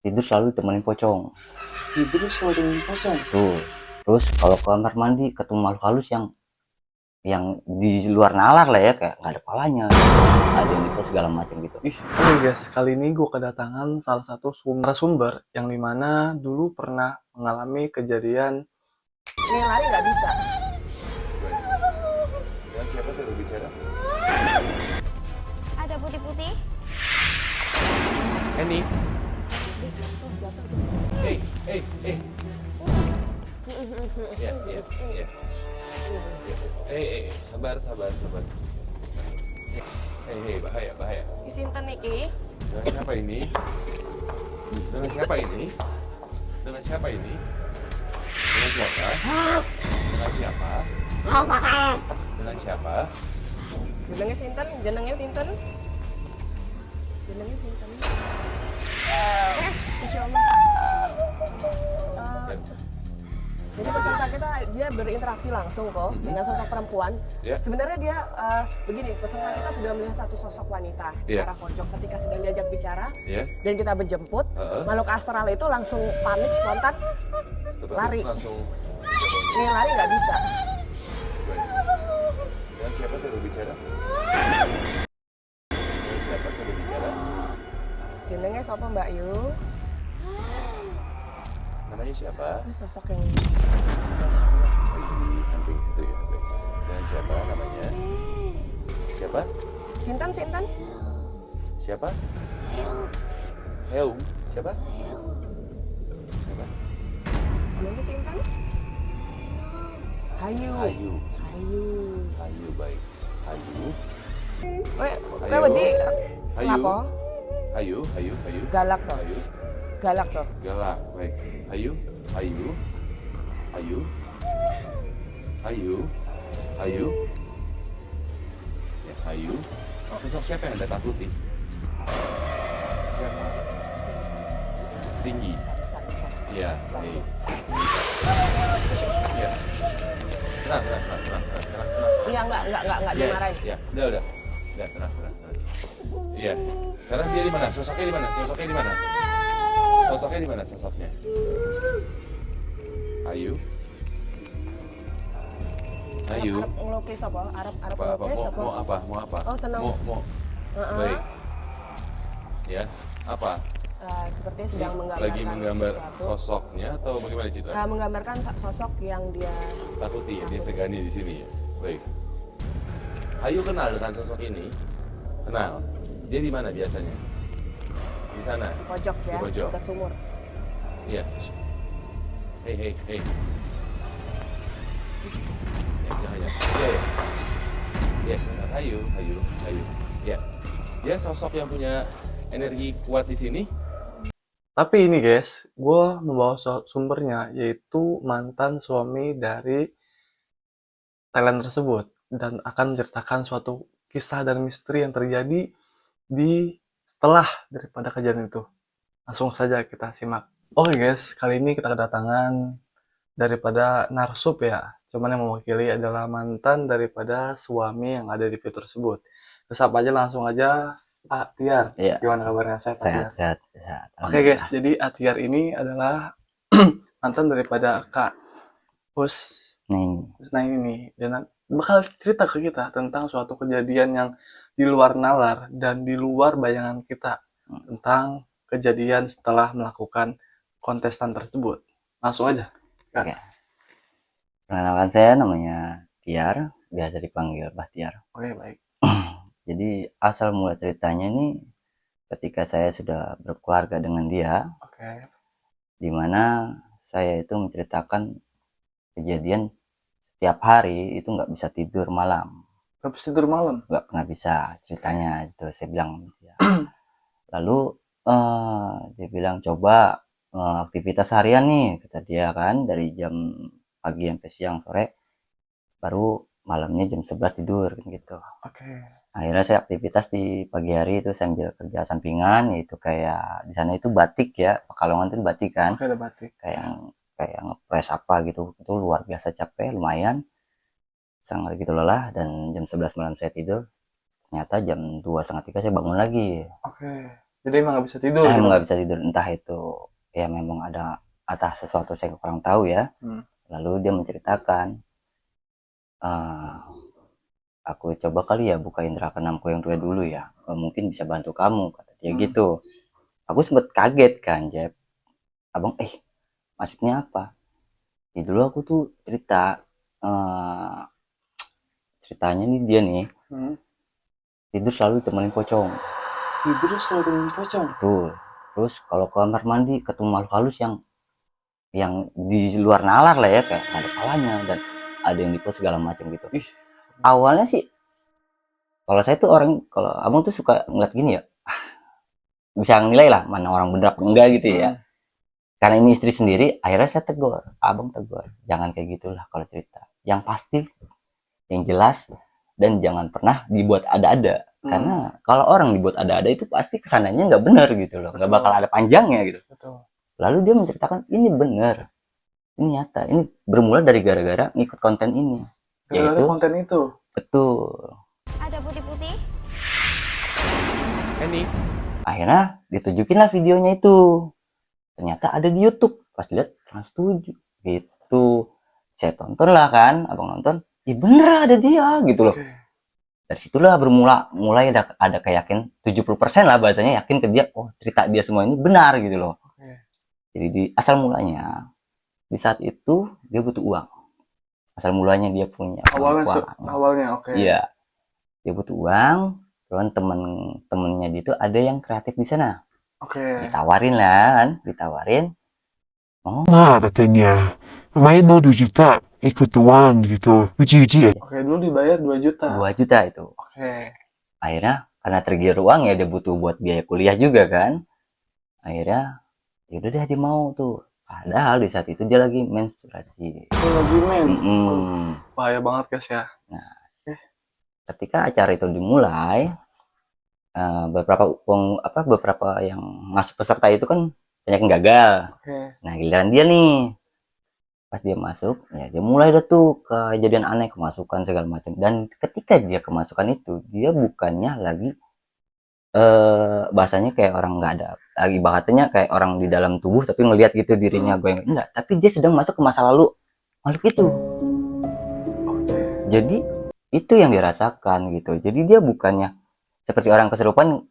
tidur selalu ditemenin pocong. Tidur selalu dengan pocong. Tuh. Terus kalau ke kamar mandi ketemu makhluk halus yang di luar nalar lah ya, kayak nggak ada palanya, ada yang nipu segala macam gitu. Oke guys, kali ini gue kedatangan salah satu sumber yang dimana dulu pernah mengalami kejadian. Nih lari nggak bisa. Dengan siapa saya berbicara? Ada putih-putih. Eni. Hey. Ya. Sabar. Bahaya. Isinten niki. Dengan siapa ini? Dengan siapa ini? Dengan siapa? Jenenge sinten? Masya Allah. Jadi peserta kita dia berinteraksi langsung kok dengan sosok perempuan. Ya. Sebenarnya dia begini, peserta kita sudah melihat satu sosok wanita di Ya. arah pojok ketika sedang diajak bicara Ya. dan kita berjemput. Heeh. Makhluk astral itu langsung panik spontan. Seperti Lari. itu langsung. Nih lari nggak bisa. Dengan siapa saya berbicara? Jenenge sapa Mbak Yu? Namanya siapa? Ini sosok yang Di samping situ ya. Baik. Dengan siapa namanya? Siapa? Sinten. Siapa? Heung. Siapa? Jenenge sinten? Hayu. Hayu, baik. Hayu. Weh, Hayu. kowe wedi Hayu. kenapa? Hayu. Galak toh. Hayu. Galak toh. Galak, baik. Hayu. Ya, Hayu. Sosok siapa yang Anda takuti? Siapa? Tinggi. Iya, baik. Iya. Tenang. Iya enggak dimarahin. Ya, udah. Tenang. Iya. Sekarang dia di mana? Sosoknya di mana? Sosoknya? Ayu. Arab ngelukis apa? Arab ngelukis apa? Mau apa? Oh, seneng. Mau. Baik. Ya, apa? Sepertinya sedang Lagi menggambar sesuatu. sosoknya atau bagaimana Citra? Menggambarkan sosok yang dia Takuti ya, dia segani di sini ya. Baik. Ayu kenal dengan sosok ini? Kenal. Dia di mana biasanya? Di sana. di pojok ya, Di pojok. dekat sumur. Iya. Hei. Ya, jangan. Iya. Ayu. Ya. Dia sosok yang punya energi kuat di sini. Tapi ini guys, gue membawa sumbernya yaitu mantan suami dari Thailand tersebut dan akan menceritakan suatu kisah dan misteri yang terjadi di setelah daripada kejadian itu. Langsung saja kita simak. Oke guys, kali ini kita kedatangan daripada narsub ya. Cuman yang mewakili adalah mantan daripada suami yang ada di video tersebut. Terus apa aja langsung aja Pak Tiar. Iya. Gimana kabarnya Pak Tiar? Sehat. Oke guys, jadi Atiar ini adalah mantan daripada Kak Nih, Husna ini dan bakal cerita ke kita tentang suatu kejadian yang di luar nalar dan di luar bayangan kita tentang kejadian setelah melakukan kontestan tersebut. Langsung aja. Kak. oke. Perkenalkan saya namanya Tiar, biasa dipanggil Bahtiar. Oke, baik. Jadi asal mula ceritanya ini ketika saya sudah berkeluarga dengan dia, Oke. di mana saya itu menceritakan kejadian setiap hari itu nggak bisa tidur malam, Habis tidur malam. nggak pernah bisa ceritanya itu saya bilang. Lalu dia bilang coba aktivitas harian nih, kata dia kan, dari jam pagi sampai siang sore, baru malamnya jam 11 tidur gitu. Oke. Akhirnya saya aktivitas di pagi hari itu sambil kerja sampingan, yaitu kayak di sana itu batik ya, Pekalongan itu batik kan, Oke, ada batik. kayak ngepres apa gitu, itu luar biasa capek, lumayan sangat gitu lelah. Dan jam 11 malam saya tidur, ternyata jam 2 setengah 3 saya bangun lagi. Oke. Jadi emang nggak bisa tidur gitu. Emang nggak bisa tidur, entah itu ya memang ada atas sesuatu saya kurang tahu ya. Lalu dia menceritakan, aku coba kali ya buka indera keenamku yang dua dulu ya, mungkin bisa bantu kamu, kata dia gitu. Aku sempet kaget kan, Jeb. Abang, maksudnya apa? Ya dulu aku tuh ceritanya nih dia nih tidur selalu ditemenin pocong. Tidur selalu temenin pocong. Betul. Terus kalau ke kamar mandi ketemu makhluk halus yang di luar nalar lah ya, kayak ada kepalanya dan ada yang dipel segala macam gitu. Awalnya sih kalau saya tuh orang, kalau abang tuh suka ngeliat gini ya, bisa nilai lah mana orang bener apa enggak gitu ya. Karena ini istri sendiri, akhirnya saya tegur, abang tegur, jangan kayak gitulah kalau cerita. Yang pasti, yang jelas, dan jangan pernah dibuat ada-ada. Karena kalau orang dibuat ada-ada itu pasti kesananya nggak bener gitu loh, nggak bakal ada panjangnya gitu. Betul. Lalu dia menceritakan ini bener, ini nyata, ini bermula dari gara-gara ngikut konten ini. Gara-gara konten itu. Betul. Ada putih-putih. Ini Akhirnya ditunjukin lah videonya itu. Ternyata ada di YouTube. Pas lihat Trans 7 gitu. Saya tonton lah kan, abang nonton. Ih bener ada dia gitu loh. Dari situlah mulai ada keyakin 70% lah bahasanya yakin ke dia. Oh cerita dia semua ini benar gitu loh. Jadi di asal mulanya di saat itu dia butuh uang. Asal mulanya dia punya awalnya oke. Iya. Dia butuh uang. Terus temen-temennya dia itu ada yang kreatif di sana. Ditawarin lah kan, ditawarin. Nah katanya main mau 2 juta ikut uang gitu, uji-uji ya. Oke, dulu dibayar 2 juta. 2 juta itu. Akhirnya karena tergiur uang ya, dia butuh buat biaya kuliah juga kan. Akhirnya yaudah deh dia mau tuh. Padahal di saat itu dia lagi menstruasi. Lagi bahaya banget guys ya. Nah, ketika acara itu dimulai, beberapa yang masuk peserta itu kan banyak yang gagal. Nah giliran dia nih, pas dia masuk ya dia mulai dah tuh kejadian aneh, kemasukan segala macam. Dan ketika dia kemasukan itu, dia bukannya lagi bahasanya kayak orang nggak ada lagi, bahasanya kayak orang di dalam tubuh tapi ngelihat gitu dirinya gue enggak, tapi dia sedang masuk ke masa lalu makhluk itu. Jadi itu yang dirasakan gitu. Jadi dia bukannya seperti orang kesurupan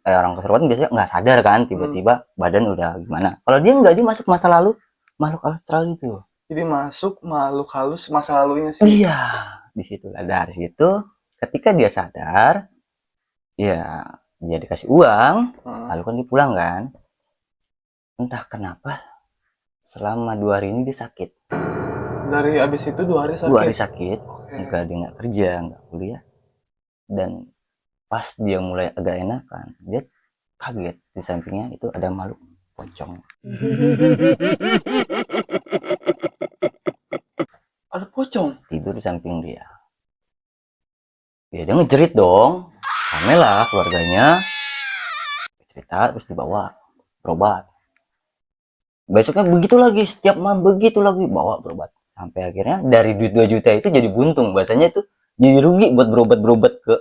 biasanya nggak sadar kan, tiba-tiba badan udah gimana. Kalau dia nggak, dia masuk masa lalu makhluk astral itu. Jadi masuk makhluk halus masa lalunya sih. Iya, di situ lah. Dari situ ketika dia sadar, ya dia dikasih uang, lalu kan dipulang kan. Entah kenapa selama 2 hari ini dia sakit. Dari abis itu 2 hari sakit. 2 hari sakit, enggak, dia nggak kerja, nggak kuliah. Dan pas dia mulai agak enakan, dia kaget di sampingnya itu ada makhluk pocong. Ada pocong tidur di samping dia. Ya dia ngejerit dong, rame lah keluarganya, cerita, terus dibawa berobat. Besoknya begitu lagi, setiap malam begitu lagi bawa berobat. Sampai akhirnya dari duit 2 juta itu jadi buntung, bahasanya itu jadi rugi buat berobat ke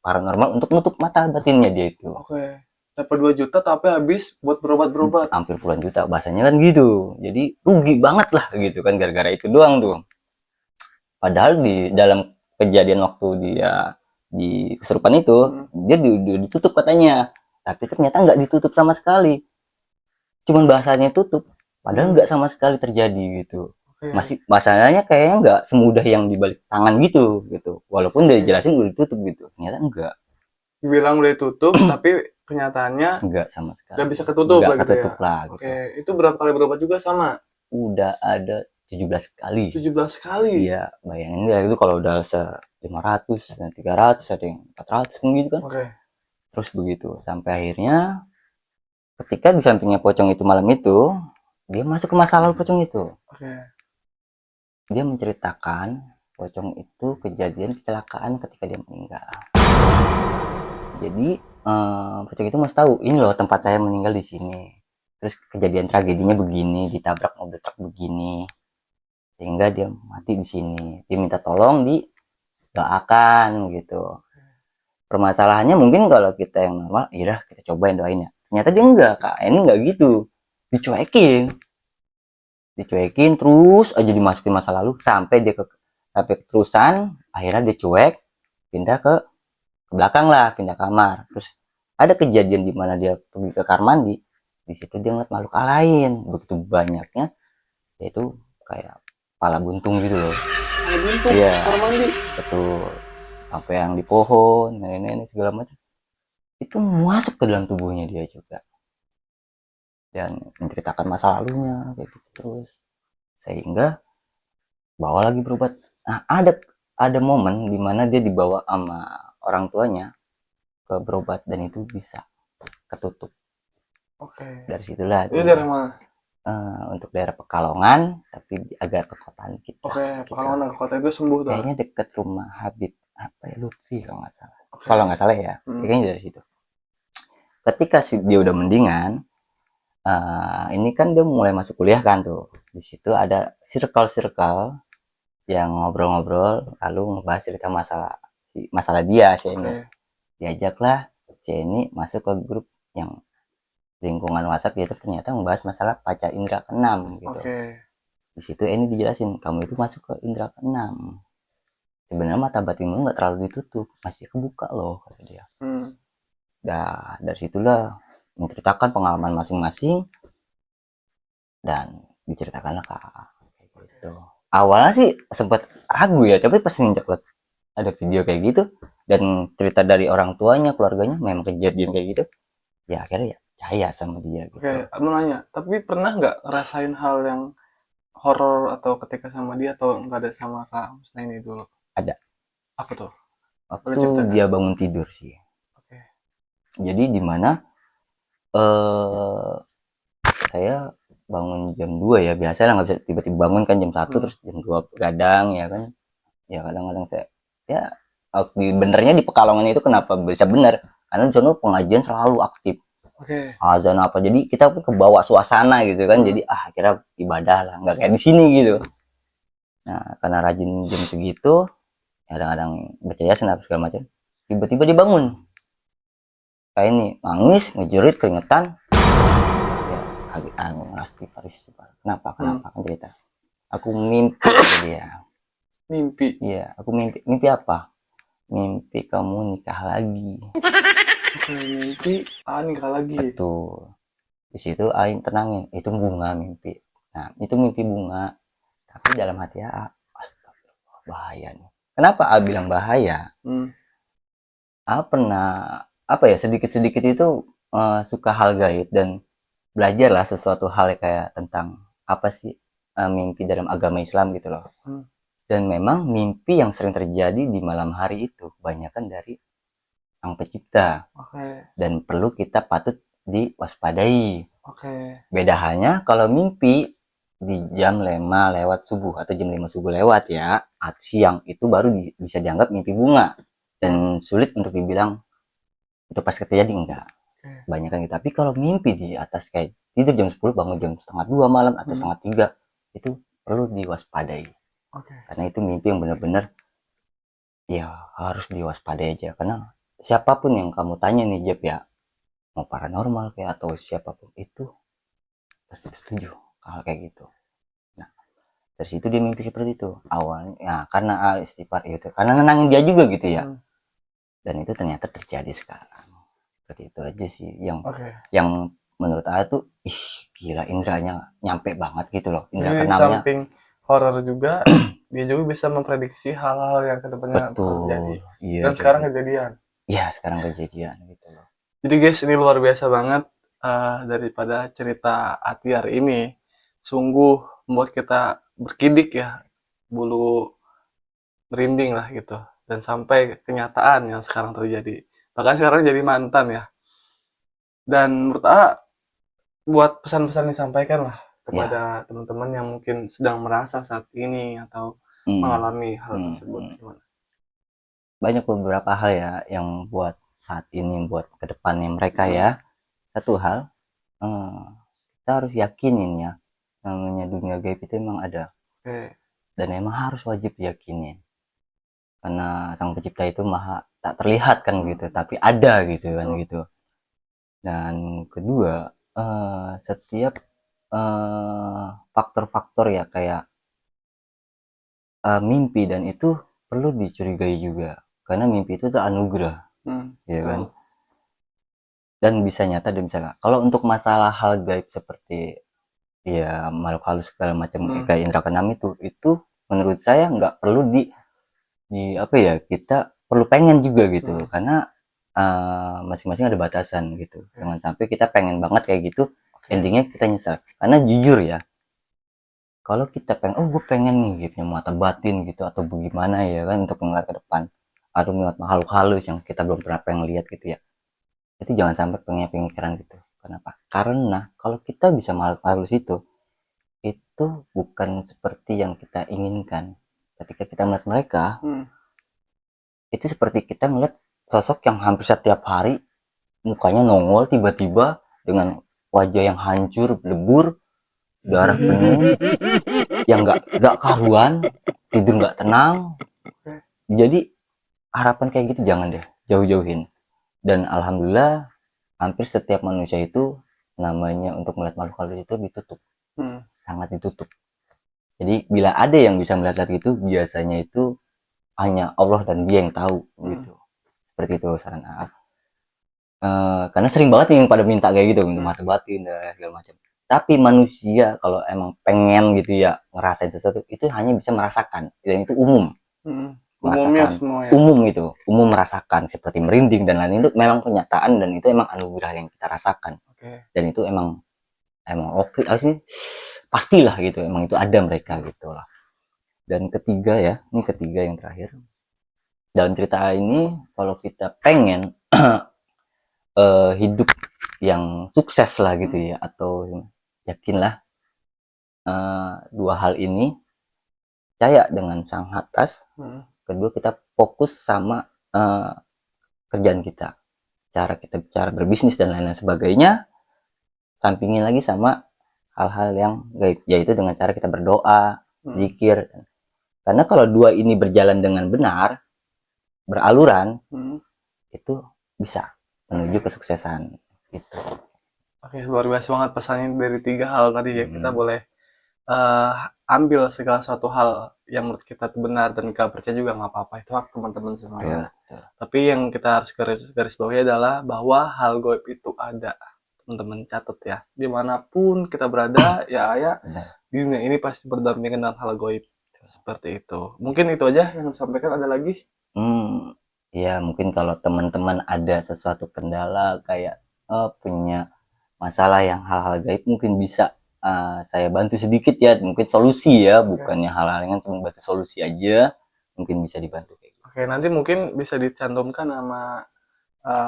paranormal untuk nutup mata batinnya dia itu. Dapat 2 juta tapi habis buat berobat. Hampir puluhan juta bahasanya kan gitu. Jadi rugi banget lah gitu kan, gara-gara itu doang tuh. Padahal di dalam kejadian waktu dia di kesurupan itu, dia ditutup katanya. Tapi ternyata nggak ditutup sama sekali. Cuman bahasanya tutup. Padahal nggak sama sekali terjadi gitu. Masih masalahnya kayaknya nggak semudah yang dibalik tangan gitu. Walaupun udah dijelasin udah ditutup gitu. Ternyata enggak. Dibilang udah ditutup tapi kenyataannya enggak sama sekali. Nggak bisa ketutup nggak lah gitu ketutup ya. Lah, gitu. Itu berapa kali berobat juga sama? Udah ada 17 kali. 17 kali? Iya, bayangin ya itu kalau udah 500, ada 300, ada yang 400 gitu kan. Terus begitu, sampai akhirnya ketika di sampingnya pocong itu malam itu, dia masuk ke masa lalu pocong itu. Dia menceritakan pocong itu kejadian kecelakaan ketika dia meninggal. Jadi pocong itu masih tahu, ini loh tempat saya meninggal di sini. Terus kejadian tragedinya begini, ditabrak mobil truk begini. Sehingga dia mati di sini. Dia minta tolong didoakan gitu. Permasalahannya mungkin kalau kita yang normal, ya kita cobain doain ya. Ternyata dia enggak, Kak. Ini enggak gitu. Dicuekin terus aja dimasukin masa lalu sampai keterusan, akhirnya dia cuek, pindah ke belakang lah, pindah kamar. Terus ada kejadian di mana dia pergi ke kamar mandi. Di situ dia ngeliat makhluk lain, begitu banyaknya, yaitu kayak kepala buntung gitu loh. Ada buntung Iya, kamar mandi. betul. Apa yang di pohon, nenek-nenek segala macam. Itu masuk ke dalam tubuhnya dia juga. Dan menceritakan masa lalunya kayak gitu terus. Sehingga bawa lagi berobat. Nah, ada momen di mana dia dibawa sama orang tuanya ke berobat dan itu bisa ketutup. Oke. Dari situlah Itu dia dari mana? untuk daerah Pekalongan tapi agak ke kotaan kita Oke, gitu. Pekalongan ke kota itu sembuh tuh. Kayaknya deket rumah Habib apa ya, Lutfi kalau nggak salah. Oke. Kalau nggak salah ya, kayaknya dari situ. Ketika dia udah mendingan, ini kan dia mulai masuk kuliah kan tuh. Di situ ada circle-circle yang ngobrol-ngobrol lalu ngebahas cerita masalah dia si ini. Oke. Diajaklah si ini masuk ke grup yang lingkungan WhatsApp yaitu ternyata membahas masalah panca indera keenam gitu. Oke. Di situ ini dijelasin kamu itu masuk ke indera keenam. Sebenarnya mata batinmu nggak terlalu ditutup, masih kebuka loh kata dia. Nah, dari situlah menceritakan pengalaman masing-masing dan diceritakanlah Kak. Gitu. Awalnya sih sempat ragu ya, tapi pas sejak ada video kayak gitu dan cerita dari orang tuanya, keluarganya memang kejadian kayak gitu, ya akhirnya ya percaya sama dia gitu. Oke, aku mau nanya, tapi pernah nggak ngerasain hal yang horor atau ketika sama dia atau nggak ada sama Kak Musnaini dulu? Ada. Apa tuh? Boleh Waktu ceritakan? dia bangun tidur sih. Oke. Jadi di mana saya bangun jam 2 ya, biasa lah nggak bisa tiba-tiba bangun kan jam 1 terus jam 2 begadang ya kan. Ya kadang-kadang saya ya benernya di Pekalongan itu kenapa bisa bener? Karena di sana pengajian selalu aktif. Oke. Azan apa jadi kita pun kebawa suasana gitu kan. Jadi akhirnya ibadah lah, nggak kayak di sini gitu. Nah, karena rajin jam segitu, kadang-kadang baca yasin apa segala macam. Tiba-tiba dibangun. Kayak ini, nangis, ngejerit, keringetan. Ya, agak Kenapa kan cerita? Aku mimpi dia. Mimpi. Iya, aku mimpi apa? Mimpi kamu nikah lagi. Oke, mimpi nikah lagi. Betul. Di situ Aing tenangin, itu bunga mimpi. Nah, itu mimpi bunga. Tapi dalam hati astagfirullah, bahaya nih. Kenapa A bilang bahaya? A pernah apa ya sedikit-sedikit itu suka hal gaib dan belajarlah sesuatu hal kayak tentang apa sih mimpi dalam agama Islam gitu loh. Dan memang mimpi yang sering terjadi di malam hari itu kebanyakan dari Sang Pencipta. Dan perlu kita patut diwaspadai. Beda halnya kalau mimpi di jam 5 lewat subuh atau jam 5 subuh lewat ya, siang itu baru bisa dianggap mimpi bunga dan sulit untuk dibilang itu pas terjadi enggak. Banyak kan gitu. Tapi kalau mimpi di atas kayak tidur jam 10 bangun jam setengah 2 malam atau setengah 3 itu perlu diwaspadai. Karena itu mimpi yang benar-benar ya harus diwaspadai aja karena siapapun yang kamu tanya nih Jeb ya, mau paranormal kayak atau siapapun itu pasti setuju hal kayak gitu. Nah, dari situ dia mimpi seperti itu awalnya ya, karena istighfar itu karena nenangin dia juga gitu ya. Dan itu ternyata terjadi sekarang. Seperti itu aja sih yang menurut A tuh gila indranya nyampe banget gitu loh. Indra keenamnya. Samping horor juga dia juga bisa memprediksi hal-hal yang kedepannya terjadi. Iya, dan sekarang gitu. Kejadian. Iya, sekarang kejadian gitu loh. Jadi guys, ini luar biasa banget daripada cerita Atiar ini. Sungguh membuat kita berkidik ya, bulu merinding lah gitu. Dan sampai kenyataan yang sekarang terjadi. Bahkan sekarang jadi mantan ya. Dan menurut A, buat pesan-pesan disampaikan lah kepada teman-teman yang mungkin sedang merasa saat ini atau mengalami hal tersebut. Gimana? Banyak beberapa hal ya yang buat saat ini, buat kedepannya mereka ya. Satu hal, kita harus yakinin ya, namanya dunia gaib itu emang ada. Dan emang harus wajib diyakinin. Karena Sang Pencipta itu maha tak terlihat kan gitu, tapi ada gitu kan gitu. Dan kedua, setiap faktor-faktor ya kayak mimpi dan itu perlu dicurigai juga karena mimpi itu tuh anugerah, ya kan? Dan bisa nyata dan bisa nggak. Kalau untuk masalah hal gaib seperti ya makhluk halus segala macam kayak indra keenam itu menurut saya nggak perlu di apa ya, kita perlu pengen juga gitu karena masing-masing ada batasan gitu. Jangan sampai kita pengen banget kayak gitu, endingnya kita nyesal. Karena jujur ya, kalau kita pengen, oh gue pengen nih gitu mata batin gitu atau bagaimana ya kan untuk melihat ke depan atau melihat makhluk halus yang kita belum pernah pengen lihat gitu ya, itu jangan sampai pengen pikiran gitu. Kenapa? Karena kalau kita bisa makhluk halus itu bukan seperti yang kita inginkan. Ketika kita melihat mereka, itu seperti kita melihat sosok yang hampir setiap hari mukanya nongol tiba-tiba dengan wajah yang hancur, lebur, darah penuh, yang nggak karuan, tidur nggak tenang. Jadi harapan kayak gitu jangan deh, jauh-jauhin. Dan alhamdulillah hampir setiap manusia itu namanya untuk melihat makhluk halus itu ditutup, sangat ditutup. Jadi bila ada yang bisa melihat itu biasanya itu hanya Allah dan Dia yang tahu gitu. Seperti itu saran Aaf. Karena sering banget nih yang pada minta kayak gitu, minta mata batin dan segala macam. Tapi manusia kalau emang pengen gitu ya ngerasain sesuatu itu hanya bisa merasakan dan itu umum. Umumnya Merasakan semua ya. umum gitu, umum merasakan seperti merinding dan lain itu memang kenyataan dan itu emang anugerah yang kita rasakan. Dan itu emang oke sih pastilah gitu, emang itu ada mereka gitu lah. Dan ketiga ya, ini ketiga yang terakhir. Dalam cerita ini kalau kita pengen hidup yang sukses lah gitu ya atau yakinlah dua hal ini, percaya dengan sang atas, kedua kita fokus sama kerjaan kita, cara berbisnis dan lain-lain sebagainya, sampingin lagi sama hal-hal yang gaib, yaitu dengan cara kita berdoa, zikir. Karena kalau dua ini berjalan dengan benar, beraluran, itu bisa menuju kesuksesan gitu. Oke, luar biasa banget pesannya dari 3 hal tadi ya. Kita boleh ambil segala suatu hal yang menurut kita itu benar dan gak percaya juga nggak apa-apa. Itu hak teman-teman semua ya. Tapi yang kita harus garis bawahi adalah bahwa hal gaib itu ada. Teman-teman catat ya. Dimanapun kita berada, ya di dunia ini pasti berdampingan dengan hal gaib. Seperti itu. Mungkin itu aja yang disampaikan. Ada lagi? Ya mungkin kalau teman-teman ada sesuatu kendala kayak punya masalah yang hal-hal gaib mungkin bisa saya bantu sedikit ya, mungkin solusi ya, bukannya hal-hal yang cuma bantu solusi aja, mungkin bisa dibantu kayak gitu. Oke, nanti mungkin bisa dicantumkan nama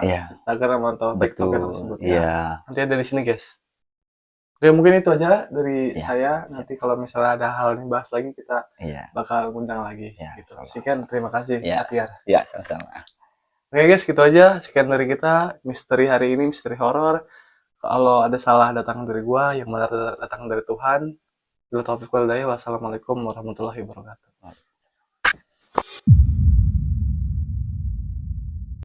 Instagram atau TikTok tersebut ya. Nanti ada di sini guys. Oke, mungkin itu aja dari saya. Nanti kalau misalnya ada hal yang bahas lagi kita bakal ngundang lagi gitu. Sekian, terima kasih Atiar. Ya, sama-sama. Oke guys, gitu aja. Sekian dari kita, misteri hari ini, misteri horor. Kalau ada salah datang dari gua, yang benar datang dari Tuhan. Wassalamualaikum warahmatullahi wabarakatuh.